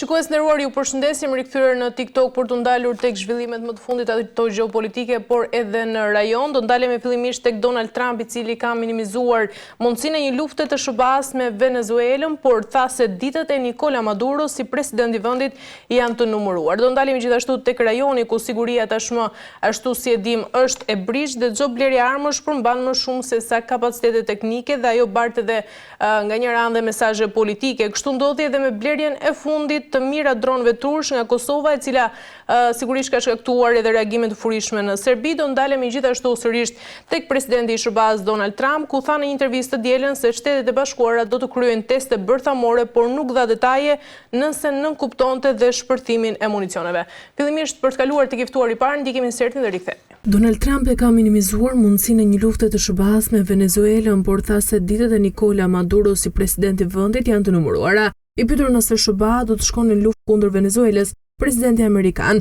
Shikues nderuar, ju përshëndesim, rikthyer në TikTok për të ndalur tek zhvillimet më të fundit ato gjeopolitike, por edhe në rajon. Do ndalemi fillimisht tek Donald Trump, I cili ka minimizuar mundësinë e një lufte të SBA-s me Venezuelën, por tha se ditët e Nicola Maduro si president I vendit janë të numëruar. Do ndalemi gjithashtu tek rajoni ku siguria tashmë, ashtu si e dim, është e brishtë dhe çdo blerje armësh përmban më shumë se sa kapacitete teknike dhe ajo bart edhe nga njëra anë dhe mesazhe politike. Kështu ndodhi edhe me blerjen e fundit të mira dronëve tursh nga Kosova, e cila sigurisht ka shkaktuar edhe reagime të furishme në Serbi. Do ndalemi gjithashtu sërish tek presidenti I SBA-s Donald Trump, ku tha në një intervistë të dielën se Shtetet e Bashkuara do të kryejnë teste bërthamore, por nuk dha detaje nëse nënkuptonte dhe shpërthimin e municioneve. Fillimisht për të kaluar tek I ftuari I parë, ndiqemi insertin dhe rikthehemi. Donald Trump e ka minimizuar mundësinë e një lufte të SBA-s me Venezuelën, por tha se ditët e Nicola Maduro si president I vendit janë të numëruara. I pyetur nëse SBA do të shkonë në luftë kundër Venezuelës, presidenti amerikan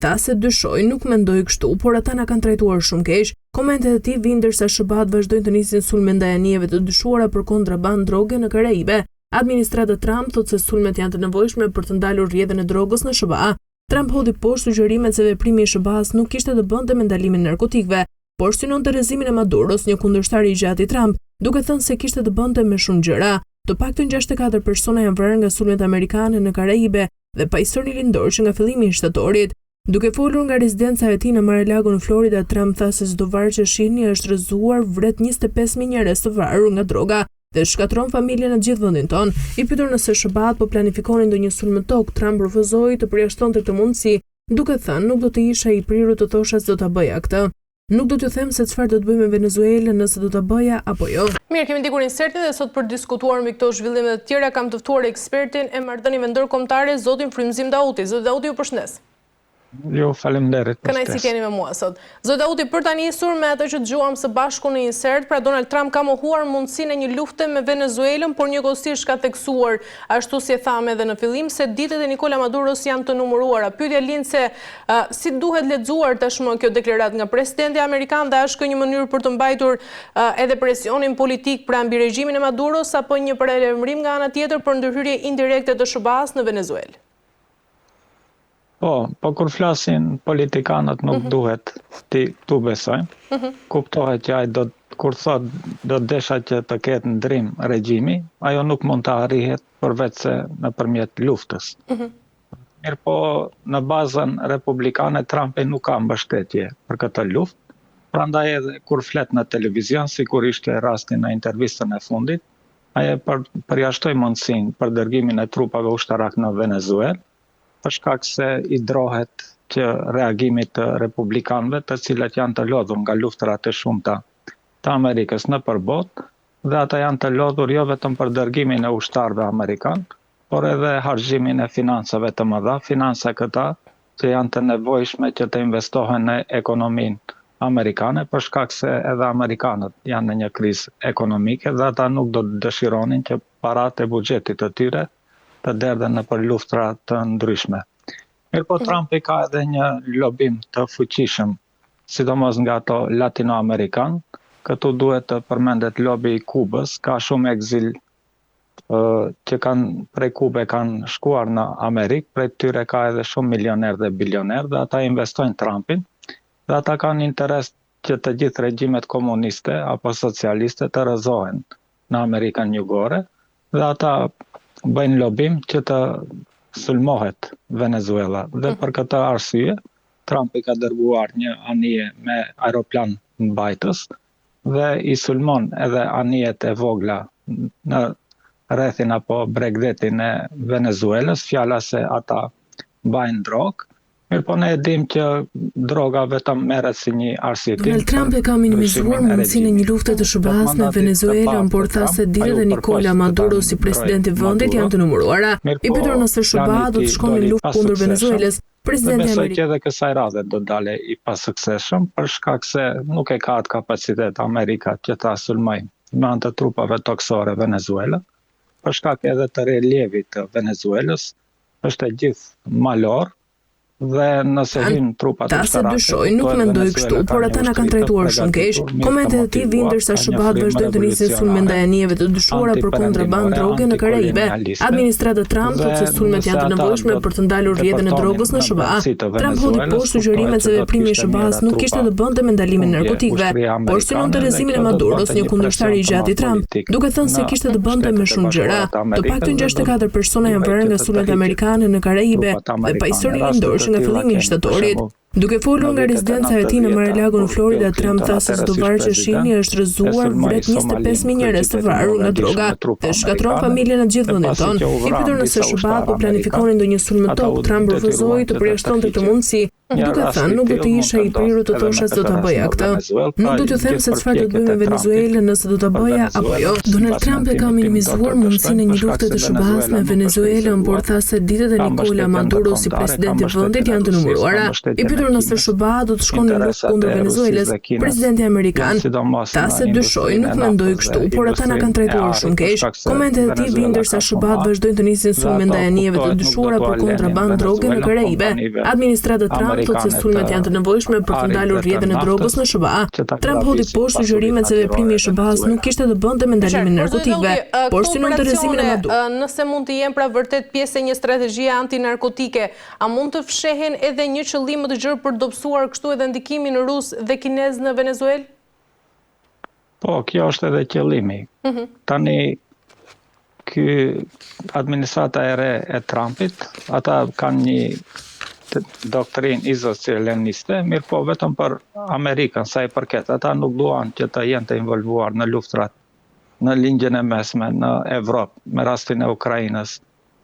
tha se dyshoi, nuk mendoi kështu, por ata na kanë trajtuar shumë keq. Komentet e tij vijnë ndërsa SBA-t vazhdojnë të nisin sulme ndaj anijeve të dyshuara për kontrabandë droge në Karaibe. Administrata Trump thotë se sulmet janë të nevojshme për të ndalur rrjedhën e drogës në SBA. Trump hodhi poshtë sugjerimet se veprimi I SBA-s nuk kishte të bënte me ndalimin e narkotikëve, por synonte rrezimin e Maduros, një kundërshtar I gjatë I Trump, duke thënë se kishte të bënte me shumë gjëra. Të paktën 64 persona janë vrarë nga sulmet amerikane në Karaibe dhe pajisori lindor që nga fillimi I shtatorit. Duke folur nga rezidenca e tij në Mar-a-Lago në Florida, Trump tha se çdo varr që shihni është rrëzuar, vret 25.000 njerëz të varur nga droga dhe shkatron familjen në gjithë vendin ton. I pyetur nëse SBA-t po planifikonin ndonjë sulm tok, Trump refuzoi të përjashtonte këtë mundësi, duke thënë nuk do të isha I prirur të thosha se do ta bëja këtë. Nuk do t'ju them se çfarë do të bëj me Venezuelën, nëse do ta bëja apo jo. Mirë, kemi ndikur insertin dhe sot për diskutuar mbi këto zhvillime të tjera kam të ftuar ekspertin e marrëdhënieve ndërkombëtare, zotin Frymëzim Dauti. Zoti Dauti, ju përshëndes. Jo, faleminderit. Kënaqësi keni me mua sot. Zoti Dauti, për ta nisur me atë që dëgjuam së bashku në insert, pra Donald Trump ka mohuar mundësinë e një lufte me Venezuelën, por njëkohësisht ka theksuar, ashtu si e thamë edhe në fillim, se ditët e Nicola Maduros janë të numëruara. Pyetja lind se si duhet lexuar tashmë kjo deklaratë nga presidenti amerikan, dhe është kjo një mënyrë për të mbajtur edhe presionin politik pra mbi regjimin e Maduros, apo një paralajmërim nga ana tjetër për ndërhyrje indirekte të SBA-s në Venezuelë? Po kur flasin politikanët nuk duhet tu besojmë. Kuptohet që ai kur thot do desha që të ketë ndrim regjimi, ajo nuk mund të arrihet përveç se nëpërmjet luftës. Mirë po, në bazën republikane Trumpi nuk ka mbështetje për këtë luftë. Prandaj edhe kur flet në televizion, sikur ishte rasti në intervistën e fundit, ai përjashtoi mundësinë për dërgimin e trupave ushtarak në Venezuelë, për shkak se I drohet që reagimit të republikanëve, të cilët janë të lodhur nga luftrat e shumta të Amerikës në përbot, dhe ata janë të lodhur jo vetëm për dërgimin e ushtarëve amerikanë, por edhe harxhimin e financave të mëdha, financa këta që janë të nevojshme që të investohen në ekonominë amerikane, për shkak se edhe amerikanët janë në një krizë ekonomike dhe ata nuk do të dëshironin që paratë e buxhetit të tyre të derdhen në për luftra të ndryshme. Mirë po Trumpi ka edhe një lobim të fuqishëm, sidomos nga ato latinoamerikan. Këtu duhet të përmendet lobi I Kubës, ka shumë ekzil që prej Kube kanë shkuar në Amerikë, prej tyre ka edhe shumë milioner dhe bilioner, dhe ata investojnë Trumpin, dhe ata kanë interes që të gjithë regjimet komuniste apo socialiste të rrëzohen në Amerikën Jugore, dhe ata bëjnë lobim që të sulmohet Venezuela. Dhe për këtë arsye, Trumpi ka dërguar një anije me aeroplan mbajtës dhe I sulmon edhe anijet e vogla në rrethin apo bregdetin e Venezuelës, fjala se ata mbajnë drogë. Mirë po ne e dim që droga vetëm merret si një arsye. Donald Trump e ka minimizuar mundësinë e një lufte të SBA-s me Venezuelën, por tha se ditët e Nicola Maduro si presidenti I vendit janë të numëruara. I pyetur nëse SBA do të shkonë në luftë kundër Venezuelës, presidenti amerikan që edhe kësaj radhe do dalë I pasuksesshëm, për shkak se nuk e ka atë kapacitet Amerika që ta sulmojë me anë të trupave toksore Venezuela, për shkak edhe të relievit të Venezuelës, është e gjithë malor. dhe nëse hynë trupat ta se dyshoj nuk mendoj kështu, por ata na kanë trajtuar shumë keq. Komentet e tij vinë ndërsa SBA-t vazhdojnë të nisin sulme ndaj anijeve të dyshuara për kontrabandë droge në Karaibe. Administrata Trump thotë se sulmet janë të nevojshme për të ndalur rrjedhën e drogës në SBA. Trump hodhi poshtë sugjerimet se veprimi i SBA-s nuk kishte të bënte me ndalimin e narkotikëve, por synon të rrezimin e Maduros, një kundërshtar i gjatë i Trump, duke thënë se kishte të bënte me shumë gjëra. Të paktën 64 persona janë vrarë nga sulmet amerikane në Karaibe dhe pajisori lindor nga fillimi i shtatorit. Duke folur nga rezidenca e tij në Mar-a-Lago në Florida, Trump tha se çdo varr që shihni është rrëzuar vret 25.000 njerëz të vrarur nga droga dhe shkatron familjen në gjithë vendin tonë. I pyetur nëse SBA po planifikonin ndonjë sulm në tokë, Trump refuzoi të përjashtonte këtë mundësi, duke thënë nuk do të isha i prirur të thosha se do ta bëja këtë. Nuk do t'ju them se çfarë do të bëjmë me Venezuelën nëse do ta bëja apo jo. Donald Trump e ka minimizuar mundësinë e një lufte të SBA-s me Venezuelën, por tha se ditët e Nicola Maduro si presidenti i vendit janë të numëruara. I pyetur nëse SBA do të shkonte në luftë kundër Venezuelës, presidenti amerikan tha se dyshoj nuk mendoj kështu, por ata na kanë trajtuar shumë keq. Komentet e tij vinë ndërsa SBA-t vazhdojnë të nisin sulme ndaj anijeve të dyshuara për kontrabandë droge në Karaibe. Administrata Trump thotë se sulmet janë të nevojshme për të ndalur rrjedhën e drogës në SBA. Trump hodhi poshtë sugjerimet se veprimi i SBA-s nuk kishte të bënte me ndalimin e narkotikëve, por synon të rrezimin e Maduros. Nëse mund të jenë pra vërtet pjesë e një strategjie antinarkotike, a mund të fshehen edhe një qëllim më të gjerë për dobësuar kështu edhe ndikimin rus dhe kinez në Venezuelë? Po, kjo është edhe qëllimi. Tani ky administrata e re e Trumpit, ata kanë një doktrin izocieleniste, mirë po vetëm për Amerikën, sa i përket. Ata nuk duan që të jenë të involvuar në luftrat në linjën e mesme, në Evropë, me rastin e Ukrainës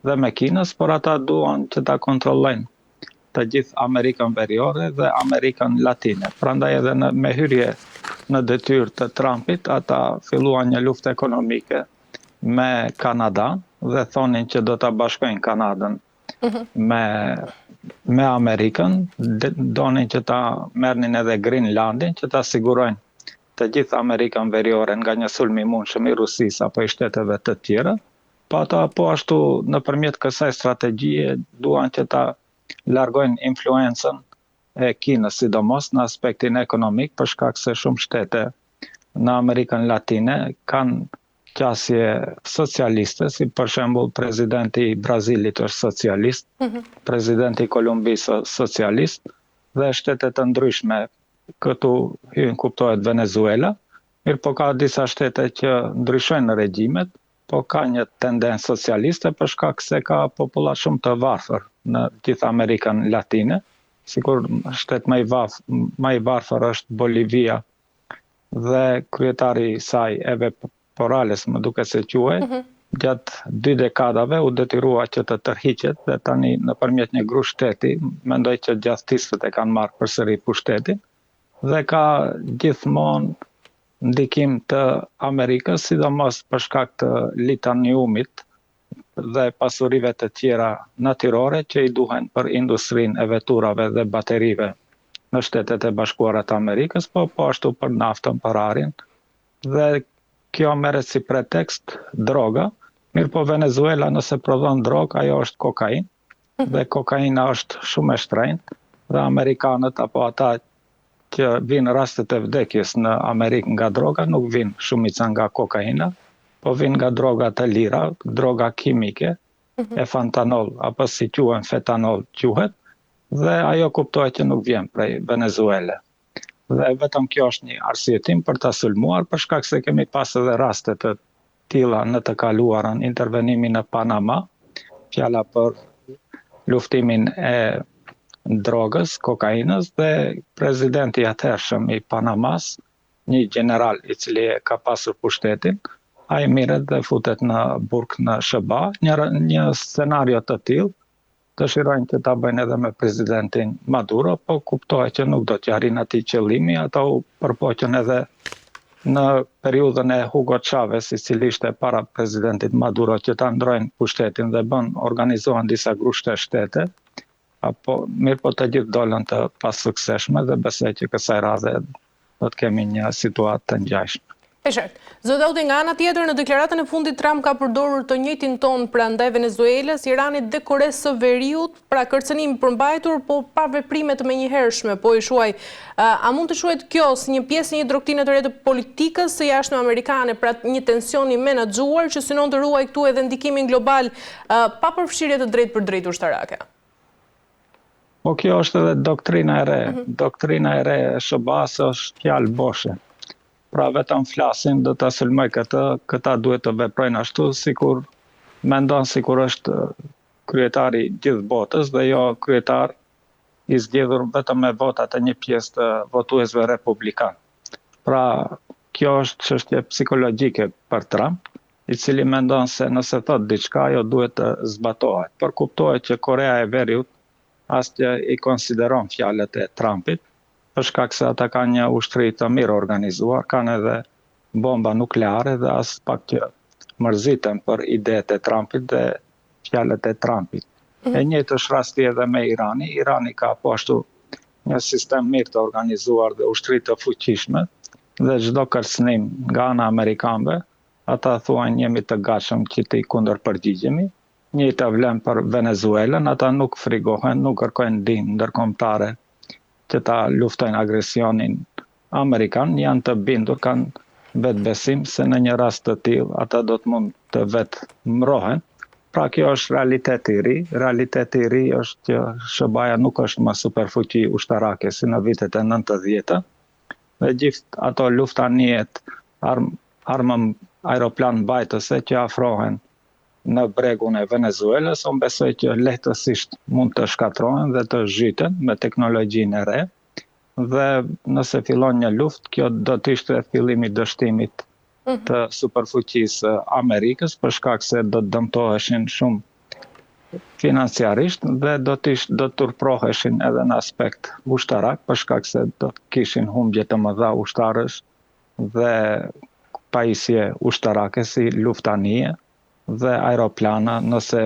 dhe me Kinës, por ata duan që ta kontrollojnë të gjithë Amerikën Veriore dhe Amerikën Latine. Prandaj edhe me hyrje në detyrë të Trumpit, ata filluan një luftë ekonomike me Kanada dhe thonin që do ta bashkojnë Kanadën me Amerikën, donin që ta merrnin edhe Greenlandin, që ta sigurojnë të gjithë Amerikën Veriore nga një sulm i mundshëm i Rusisë apo i shteteve të tjera. Po ata po ashtu nëpërmjet kësaj strategjie duan që ta largojnë influencën e Kinës, sidomos në aspektin ekonomik, për shkak se shumë shtete në Amerikën Latine kanë qasje socialiste, si për shembull presidenti i Brazilit është socialist, presidenti i Kolumbisë socialist, dhe shtete të ndryshme këtu hyn kuptohet Venezuela, mirë po ka disa shtete që ndryshojnë regjimet, po ka një tendencë socialiste për shkak se ka popullat shumë të varfër në gjithë Amerikën Latine, sikur shtet më i varfër është Bolivia dhe kryetari i saj Evo Morales, më duket se quhej, gjatë 2 dekadave u detyrua që të tërhiqet dhe tani nëpërmjet një grup shteti, mendoj që gjastistët e kanë marrë përsëri pushtetin dhe ka gjithmonë ndikim të Amerikës, sidomos për shkak të litaniumit dhe pasurive të tjera natyrore që i duhen për industrinë e veturave dhe baterive në Shtetet e Bashkuara të Amerikës, po ashtu për naftën, për arin, dhe kjo merret si pretekst droga. Mirë po Venezuela nëse prodhon drogë, ajo është kokain, dhe kokaina është shumë e shtrenjtë, dhe amerikanët apo ata që vinë rastet e vdekjes në Amerikë nga droga, nuk vinë shumica nga kokaina, po vinë nga droga të lira, droga kimike, e fantanol, apo si quhen fetanol quhet, dhe ajo kuptohet që nuk vjen prej Venezuele. Dhe vetëm kjo është një arsye tim për ta sulmuar, për shkak se kemi pas edhe raste të tilla në të kaluarën, intervenimin në Panama, fjala për luftimin e drogës, kokainës, dhe presidenti i atëhershëm i Panamas, një general i cili ka pasur pushtetin, ai mirret dhe futet në burg në SBA, një scenario të tillë dëshirojnë që ta bëjnë edhe me presidentin Maduro, po kuptohet që nuk do t'ja arrin atij qëllimi, ata u përpoqën edhe në periudhën e Hugo Chavez, i cili ishte para presidentit Maduro, që ta ndrojnë pushtetin dhe organizohen disa grushte shtete, mirë po të gjithë dolën të pasukseshme dhe besoj që kësaj radhe do të kemi një situatë të ngjashme. E qartë. Zotauti, nga ana tjetër, në deklaratën e fundit Trump ka përdorur të njëjtin ton pra ndaj Venezuelës, Iranit dhe Koresë së Veriut, pra kërcënim përmbajtur, po pa veprime të menjëhershme, po i shuaj. A mund të shuhet kjo si një pjesë e një doktrine të re të politikës së jashtme amerikane, pra një tensioni menaxhuar që synon të ruaj këtu edhe ndikimin global pa përfshirje të drejtë për drejtë ushtarake? Po kjo është edhe doktrina e re. Doktrina e re e SBA-s është fjalë boshe. Pra vetëm flasin do ta sulmoj këta duhet të veprojnë ashtu sikur mendon sikur është kryetari gjithë botës dhe jo kryetar i zgjedhur vetëm me votat e një pjesë të votuesve republikan. Pra kjo është çështje psikologjike për Trump, i cili mendon se nëse thot diçka ajo duhet të zbatohet. Por kuptohet që Korea e Veriut asgjë i konsideron fjalët e Trumpit, për shkak se ata kanë një ushtri të mirë organizuar, kanë edhe bomba nukleare dhe as pak që mërziten për idetë e Trumpit dhe fjalët e Trumpit. E njëjtë është rasti edhe me Irani. Irani ka po ashtu një sistem mirë të organizuar dhe ushtri të fuqishme dhe çdo kërcënim nga ana amerikanëve, ata thuajnë jemi të gatshëm që t'i kundërpërgjigjemi. Njëjta vlen për Venezuelën, ata nuk frigohen, nuk kërkojnë ndihmë ndërkombëtare që ta luftojnë agresionin amerikan, janë të bindur, kanë vetbesim se në një rast të tillë ata do të mund të vetë mbrohen. Pra kjo është realiteti i ri. Realiteti i ri është që SBA-ja nuk është më superfuqi ushtarake si në vitet e 90-të. Dhe gjithë ato luftanijet, armëm aeroplan mbajtëse që afrohen në bregun e Venezuelës, unë besoj që lehtësisht mund të shkatrohen dhe të zhyten me teknologjinë e re. Dhe nëse fillon një luftë, kjo do të ishte fillimi i dështimit të superfuqisë Amerikës, për shkak se do të dëmtoheshin shumë financiarisht dhe do të turproheshin edhe në aspekt ushtarak, për shkak se do të kishin humbje të mëdha ushtarësh dhe pajisje ushtarake si luftanie dhe aeroplana, nëse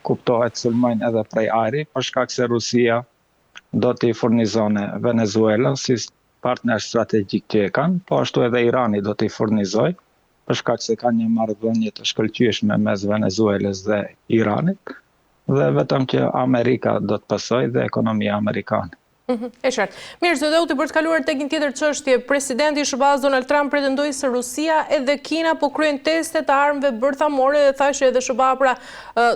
kuptohet sulmojnë edhe prej ajri, për shkak se Rusia do t'i furnizone Venezuelën si partner strategjik që e kanë, po ashtu edhe Irani do t'i furnizoj, për shkak se kanë një marrëdhënie të shkëlqyeshme mes Venezuelës dhe Iranit, dhe vetëm që Amerika do të pasojë dhe ekonomia amerikane. E qartë. Mirë, zotauti, për të kaluar tek një tjetër çështje, presidenti i SBA-s Donald Trump pretendoi se Rusia edhe Kina po kryejnë teste të armëve bërthamore dhe thashë edhe SBA pra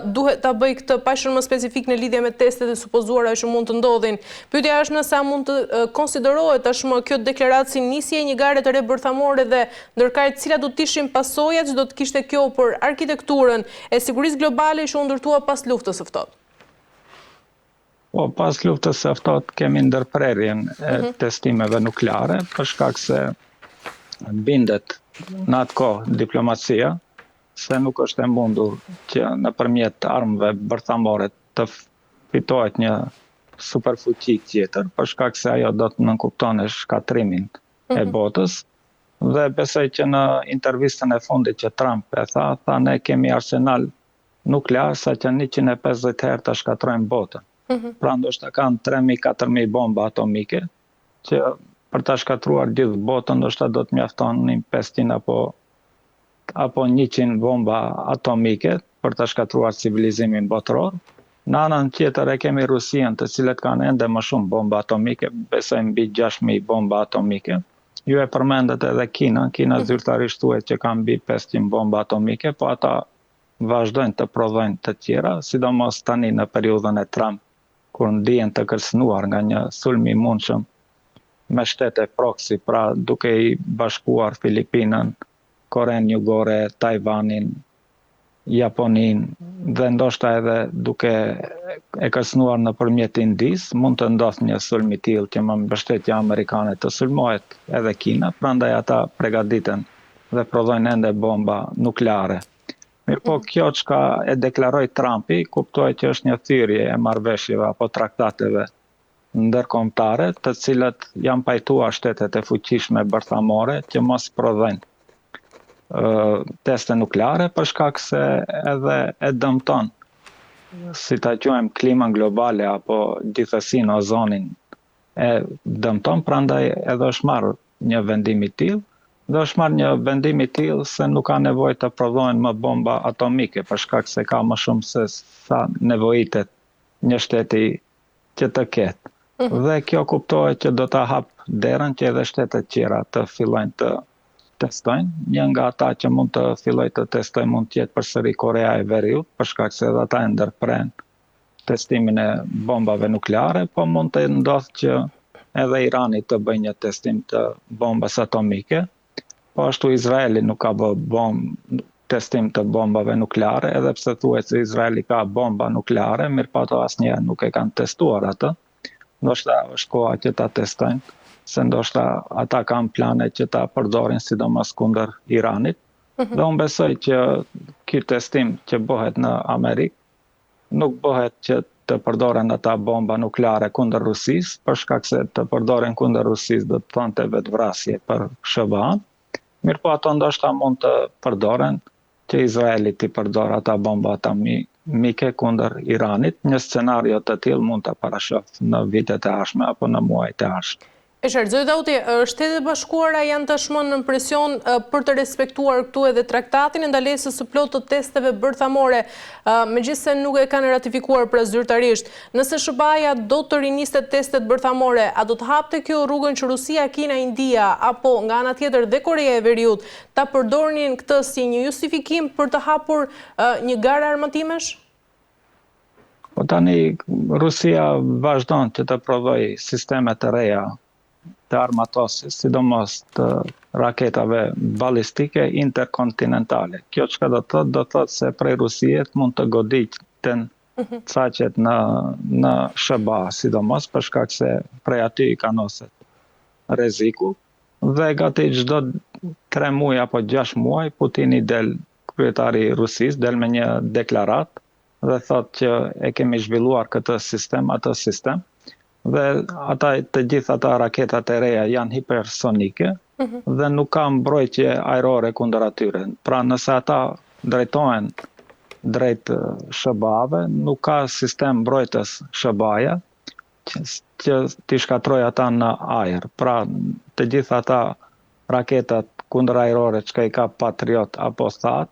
duhet ta bëjë këtë pa qenë më specifik në lidhje me testet e supozuara që mund të ndodhin. Pyetja është nëse a mund të konsiderohet tashmë kjo deklaratë si nisje e një gare të re bërthamore dhe ndërkaq cilat do të ishin pasojat që do të kishte kjo për arkitekturën e sigurisë globale që u ndërtua pas luftës së ftohtë. Po, pas luftës së ftohtë kemi ndërprerjen e testimeve nukleare, për shkak se bindet në atë kohë diplomacia se nuk është e mundur që nëpërmjet armëve bërthamore të fitohet një superfuqi tjetër, për shkak se ajo do të nënkuptonte shkatrimin e botës. Dhe besoj që në intervistën e fundit që Trump e tha ne kemi arsenal nuklear sa që 150 herë të shkatrojmë botën. Pra ndoshta kanë 3.000-4.000 bomba atomike, që për ta shkatruar gjithë botën ndoshta do të mjaftonin 500 apo 100 bomba atomike për ta shkatruar civilizimin botëror. Në anën tjetër e kemi Rusinë, të cilët kanë ende më shumë bomba atomike, besoj mbi 6.000 bomba atomike. Ju e përmendet edhe Kina zyrtarisht thuhet që kanë mbi 500 bomba atomike, po ata vazhdojnë të prodhojnë të tjera, sidomos tani në periudhën e Trump, kur ndihen të kërcënuar nga një sulm i mundshëm me shtete proksi, pra duke i bashkuar Filipinën, Korenë Jugore, Tajvanin, Japoninë dhe ndoshta edhe duke e kërcënuar nëpërmjet Indisë, mund të ndodhë një sulm i tillë që me mbështetje amerikane të sulmohet edhe Kina, prandaj ata përgatiten dhe prodhojnë ende bomba nukleare. Mirë po, kjo çka e deklaroi Trumpi, kuptohet që është një thyrje e marrëveshjeve apo traktateve ndërkombëtare, të cilat janë pajtuar shtetet e fuqishme bërthamore që mos prodhojnë teste nukleare, për shkak se edhe e dëmton, si ta quajmë, klimën globale apo gjithsesi ozonin e dëmton, prandaj edhe është marrë një vendim i tillë dhe është marrë një vendim i tillë se nuk ka nevojë të prodhohen më bomba atomike për shkak se ka më shumë se sa nevojitet një shteti që të ketë. Dhe kjo kuptohet që do ta hap derën që edhe shtetet tjera të fillojnë të testojnë. Një nga ata që mund të fillojë të testojë mund të jetë përsëri Korea e Veriut, për shkak se edhe ata e ndërpren testimin e bombave nukleare, po mund të ndodhë që edhe Irani të bëjë një testim të bombës atomike, po ashtu Izraeli nuk ka bë testim të bombave nukleare, edhe pse thuhet se Izraeli ka bomba nukleare, mirëpo ato asnjëherë nuk e kanë testuar atë. Ndoshta është koha që ta testojnë, se ndoshta ata kanë plane që ta përdorin sidomos kundër Iranit. Dhe unë besoj që ky testim që bëhet në Amerikë nuk bëhet që të përdoren ata bomba nukleare kundër Rusisë, për shkak se të përdoren kundër Rusisë do të thonte vetvrasje për SBA-n. Mirëpo ato ndoshta mund të përdoren që Izraeli të përdor ata bomba atomike kundër Iranit. Një scenario të tillë mund të parashoftë në vitet e ardhshme apo në muajt e ardhshëm. E qartëzoj Dauti, Shtetet Bashkuara janë tashmë në presion për të respektuar këtu edhe traktatin e ndalesës së plotë të testeve bërthamore, megjithëse nuk e kanë ratifikuar pra zyrtarisht. Nëse SBA-ja do të rinistet testet bërthamore, a do të hapte kjo rrugën që Rusia, Kina, India apo nga ana tjetër dhe Korea e Veriut ta përdornin këtë si një justifikim për të hapur një garë armatimesh? Po tani Rusia vazhdon që të provojë sisteme të reja të armatosis, sidomos të raketave balistike interkontinentale. Kjo çka do të thotë se prej Rusijet mund të goditen caqet në SBA, sidomos për shkak se prej aty i kanoset rreziku. Dhe gati çdo 3 muaj apo 6 muaj Putini kryetari i Rusisë del me një deklaratë dhe thotë që e kemi zhvilluar atë sistem. Dhe të gjitha ata raketat e reja janë hipersonike dhe nuk ka mbrojtje ajrore kundër atyre. Pra nëse ata drejtohen drejt SBA-ve, nuk ka sistem mbrojtës SBA-ja që t'i shkatroj ata në ajër. Pra të gjitha ata raketat kundër ajrore që i ka Patriot apo THAAD,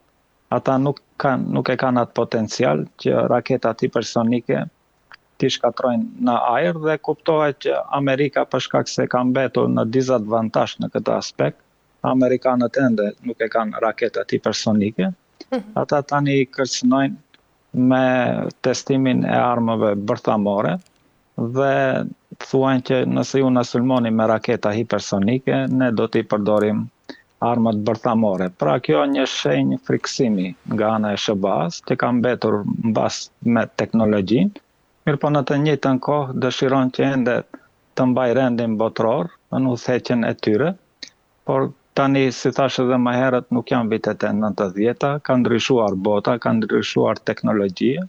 ata nuk e kanë atë potencial që raketat hipersonike t'i shkatrojnë në ajër dhe kuptohet që Amerika për shkak se ka mbetur në dizavantazh në këtë aspekt, amerikanët ende nuk e kanë raketat hipersonike, ata tani kërcënojnë me testimin e armëve bërthamore dhe thuajnë që nëse ju na sulmoni me raketa hipersonike, ne do t'i përdorim armët bërthamore. Pra kjo një shenjë friksimi nga ana e SBA-s që ka mbetur mbas me teknologjinë. Mirëpo në të njëjtën kohë dëshiron që ende të mbaj rendin botror në udhëheqjen e tyre, por tani, si thash edhe më herët, nuk janë vitet e 90-ta, ka ndryshuar bota, ka ndryshuar teknologjia.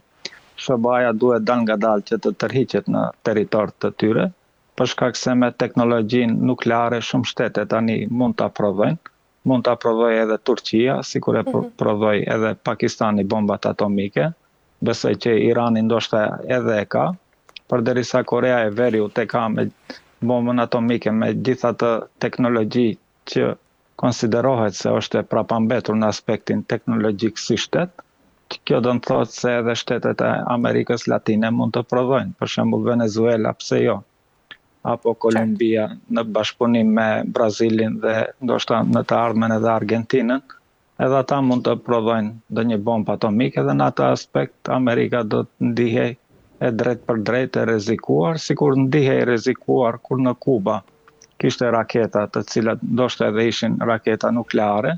SBA-ja duhet dal ngadalë që të tërhiqet në territor të tyre, për shkak se me teknologjinë nukleare shumë shtete tani mund ta provojnë. Mund ta provojë edhe Turqia, sikur e provoi edhe Pakistani bombat atomike. Besoj që Irani ndoshta edhe e ka, përderisa Korea e Veriut e ka me bombën atomike me gjitha të teknologji që konsiderohet se është e prapambetur në aspektin teknologjik si shtet. Kjo do të thotë se edhe shtetet e Amerikës Latine mund të provojnë, për shembull Venezuela, pse jo? Apo Kolumbia në bashkëpunim me Brazilin dhe ndoshta në të ardhmen edhe Argentinën. Edhe ata mund të provojnë ndonjë bombë atomike dhe në atë aspekt Amerika do të ndihej e drejt për drejt e rrezikuar, sikur ndihej e rrezikuar kur në Kuba kishte raketa të cilat ndoshta edhe ishin raketa nukleare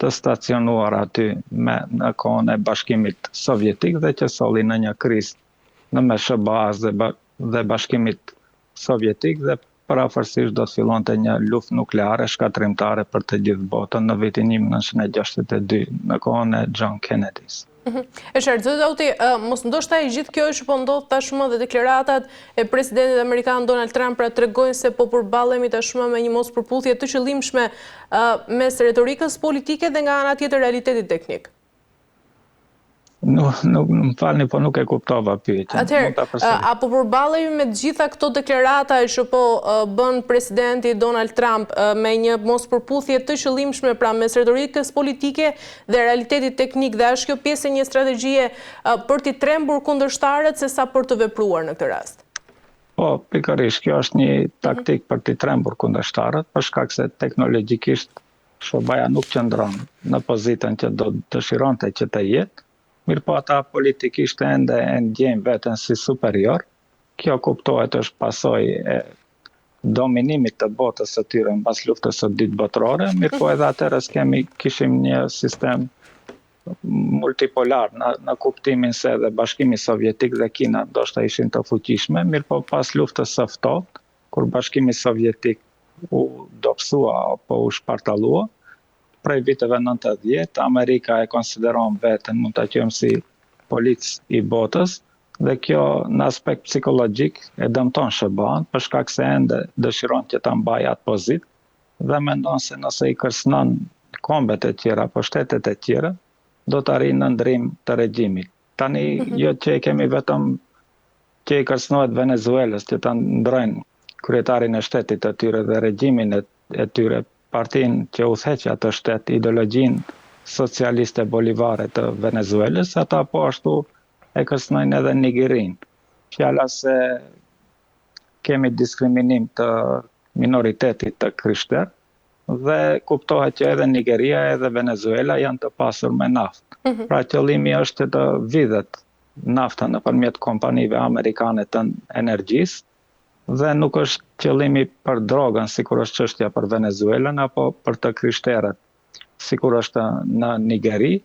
të stacionuar aty në kohën e Bashkimit Sovjetik dhe që solli në një krizë në mes SBA-s dhe Bashkimit Sovjetik dhe parafërsisht do të fillonte një luftë nukleare shkatrimtare për të gjithë botën në vitin 1962 në kohën e John Kennedys. E qartë, Dauti, mos ndoshta i gjithë kjo që po ndodh tashmë dhe deklaratat e presidentit amerikan Donald Trump pra tregojnë se po përballemi tashmë me një mospërputhje të qëllimshme mes retorikës politike dhe nga ana tjetër realitetit teknik. Më falni, po nuk e kuptova pyetjen. Atëherë, apo përballej me të gjitha këto deklarata që po bën presidenti Donald Trump me një mospërputhje të qëllimshme pra mes retorikës politike dhe realitetit teknik, dhe është kjo pjesë e një strategjie për t'i trembur kundërshtarët sesa për të vepruar në këtë rast? Po, pikërisht, kjo është një taktik për t'i trembur kundërshtarët, për shkak se teknologjikisht SBA nuk qëndron në pozitën që do dëshironte që të jetë, mirë po ata politikisht ende e ndjejnë veten si superior. Kjo kuptohet është pasojë e dominimit të botës së tyre mbas luftës së dytë botërore, mirë po edhe atëherës kishim një sistem multipolar në kuptimin se edhe Bashkimi Sovjetik dhe Kina ndoshta ishin të fuqishme, mirë po pas luftës së ftohtë, kur Bashkimi Sovjetik u dobësua apo u shpartallua, prej viteve 90, Amerika e konsideron veten, mund ta quajmë si polic i botës, dhe kjo në aspekt psikologjik e dëmton SBA-n, për shkak se ende dëshiron që ta mbajë atë pozitë dhe mendon se nëse i kërcënon kombet e tjera apo shtetet e tjera, do të arrijë në ndrim të regjimit. Tani jo që kemi vetëm që i kërcënohet Venezuelës që ta ndrojnë kryetarin e shtetit të tyre dhe regjimin e tyre, partinë që udhëheq atë shtet, ideologjinë socialiste bolivare të Venezuelës, ata po ashtu e kërcënojnë edhe Nigerin. Fjala se kemi diskriminim të minoritetit të krishterë, dhe kuptohet që edhe Nigeria edhe Venezuela janë të pasur me naftë. Pra qëllimi është të vidhet nafta nëpërmjet kompanive amerikane të energjisë, dhe nuk është qëllimi për drogën, sikur është çështja për Venezuelën, apo për të krishterët, sikur është në Nigeri.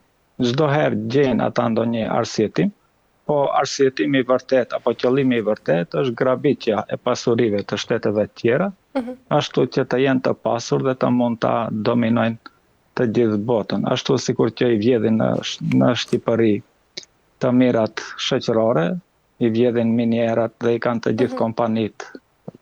Çdo herë gjejnë ata ndonjë arsyetim, po arsyetimi i vërtet apo qëllimi i vërtet është grabitja e pasurive të shteteve të tjera, ashtu që të jenë të pasur dhe të mund ta dominojnë të gjithë botën. Ashtu sikur që i vjedhin në Shqipëri të mirat shoqërore, i vjedhin minierat dhe i kanë të gjithë kompanitë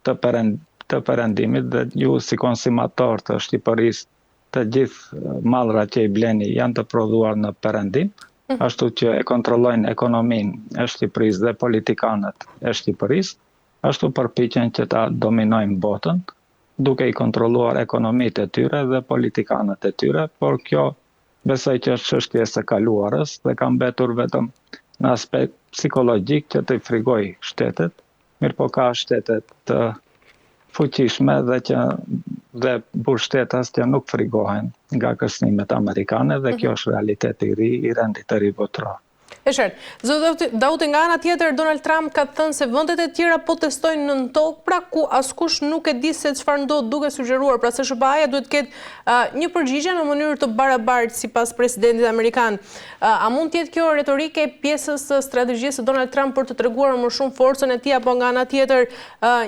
të perëndimit, dhe ju si konsumator të Shqipërisë, të gjithë mallrat që i bleni janë të prodhuar në perëndim, ashtu që e kontrollojnë ekonominë e Shqipërisë dhe politikanët e Shqipërisë, ashtu përpiqen që ta dominojnë botën, duke i kontrolluar ekonomitë e tyre dhe politikanët e tyre, por kjo besoj që është çështje së kaluarës dhe ka mbetur vetëm në aspekt psikologjik që të frikoj shtetet, mirë po ka shtetet të fuqishme dhe burgshtetas që nuk frigohen nga kërcënimet amerikane, dhe kjo është realiteti i ri i rendit të ri botëror. E qartë. Zoti Dauti, nga ana tjetër, Donald Trump ka thënë se vendet e tjera po testojnë nën tokë, pra ku askush nuk e di se çfarë ndodh, duke sugjeruar pra se SBA-ja duhet të ketë një përgjigje në mënyrë të barabartë sipas presidentit amerikan. A mund të jetë kjo retorike pjesës së strategjisë së Donald Trump për të treguar më shumë forcën e tij, apo nga ana tjetër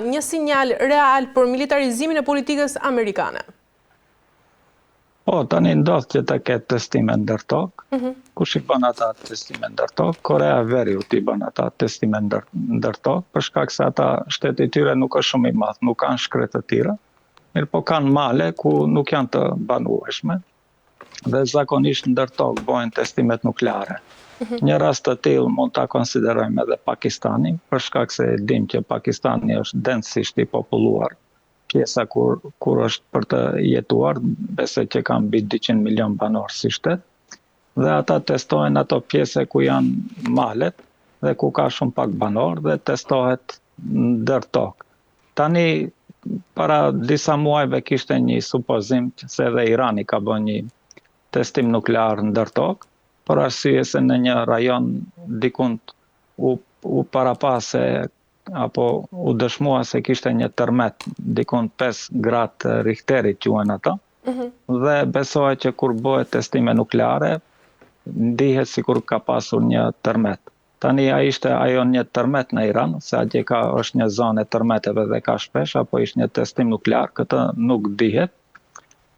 një sinjal real për militarizimin e politikës amerikane? Po, tani ndodh që të ketë testime ndërtokë. Kush i bën ata testime ndërtokë? Korea e Veriut i bën ata testime ndërtokë, për shkak se ata shteti i tyre nuk është shumë i madh, nuk kanë shkretë të tjera, mirë po kanë male ku nuk janë të banueshme, dhe zakonisht ndërtokë bëhen testimet nukleare. Një rast të tillë mund ta konsiderojmë edhe Pakistanin, për shkak se dim që Pakistani është densisht i populluar. Pjesa kur është për të jetuar, besoj që kanë mbi 200 milion banor si shtet, dhe ata testojnë ato pjese ku janë malet dhe ku ka shumë pak banor, dhe testohet ndërtokë. Tani, para disa muajve kishte një supozim se edhe Irani ka bën një testim nuklear ndërtokë, por arsye se në një rajon dikund u parapase apo u dëshmua se kishte një tërmet dikund 5 gradë Richterit quhen ata, dhe besohet që kur bëhet testime nukleare, ndihet sikur ka pasur një tërmet. Tani ishte ajo një tërmet në Iran, se atje është një zonë e tërmeteve dhe ka shpesh, apo ishte një testim nuklear, këtë nuk dihet.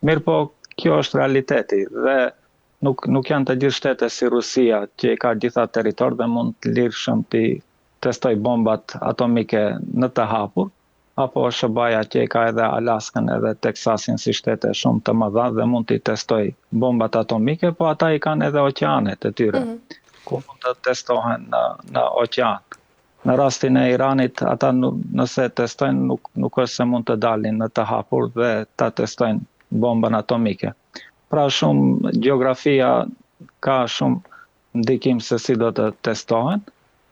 Mirë po, kjo është realiteti, dhe nuk janë të gjithë shtete si Rusia, që ka gjitha territor dhe mund të lirshëm të testoj bombat atomike në të hapur, apo SBA-ja që ka edhe Alaskën edhe Teksasin si shtete shumë të mëdha dhe mund t'i testoj bombat atomike, po ata i kanë edhe oqeanet e tyre. ku mund të testohen në oqean. Në rastin e Iranit, ata nëse testojnë, nuk është se mund të dalin në të hapur dhe ta testojnë bombën atomike. Pra shumë geografia ka shumë ndikim se si do të testohen,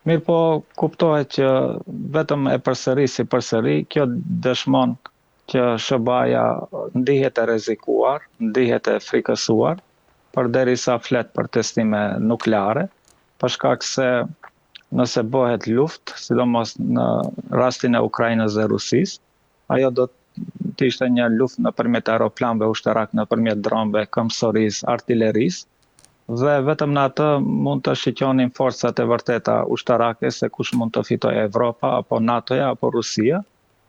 mirë po kuptohet që vetëm e përsëri, kjo dëshmon që SBA-ja ndihet e rrezikuar, ndihet e frikësuar, përderisa flet për testime nukleare, për shkak se nëse bëhet luftë, sidomos në rastin e Ukrainës dhe Rusisë, ajo do të ishte një luftë nëpërmjet aeroplanëve ushtarak, nëpërmjet dronëve, këmbësorisë, artillerisë, dhe vetëm në atë mund të shiqonin forcat e vërteta ushtarake se kush mund të fitojë, Evropa apo NATO-ja apo Rusia.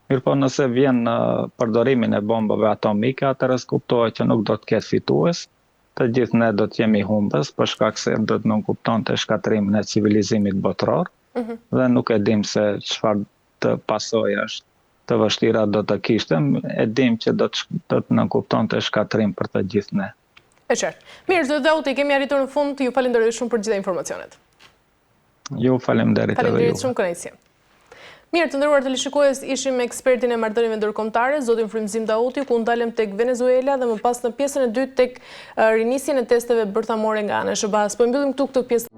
Mirëpo nëse vjen në përdorimin e bombave atomike, atëherë kuptohet që nuk do të ketë fitues, të gjithë ne do të jemi humbës, për shkak se do të nënkuptonte shkatrimin e civilizimit botror, dhe nuk e dim se çfarë të pasojash të vështira do të kishte, e dim që do të nënkuptonte shkatrim për të gjithë ne. E qartë. Mirë, zoti Dauti, kemi arritur në fund, ju falenderoj shumë për gjitha informacionet. Ju faleminderit edhe ju. Faleminderit shumë, kënaqësi. Mirë, të nderuar televizionistë, ishim me ekspertin e marrëdhënieve ndërkombëtare, zotin Frymëzim Dauti, ku ndalem tek Venezuela dhe më pas në pjesën e dytë tek rinisjen e testeve bërthamore nga ana e SBA-s. Po mbyllim këtu këtë pjesë.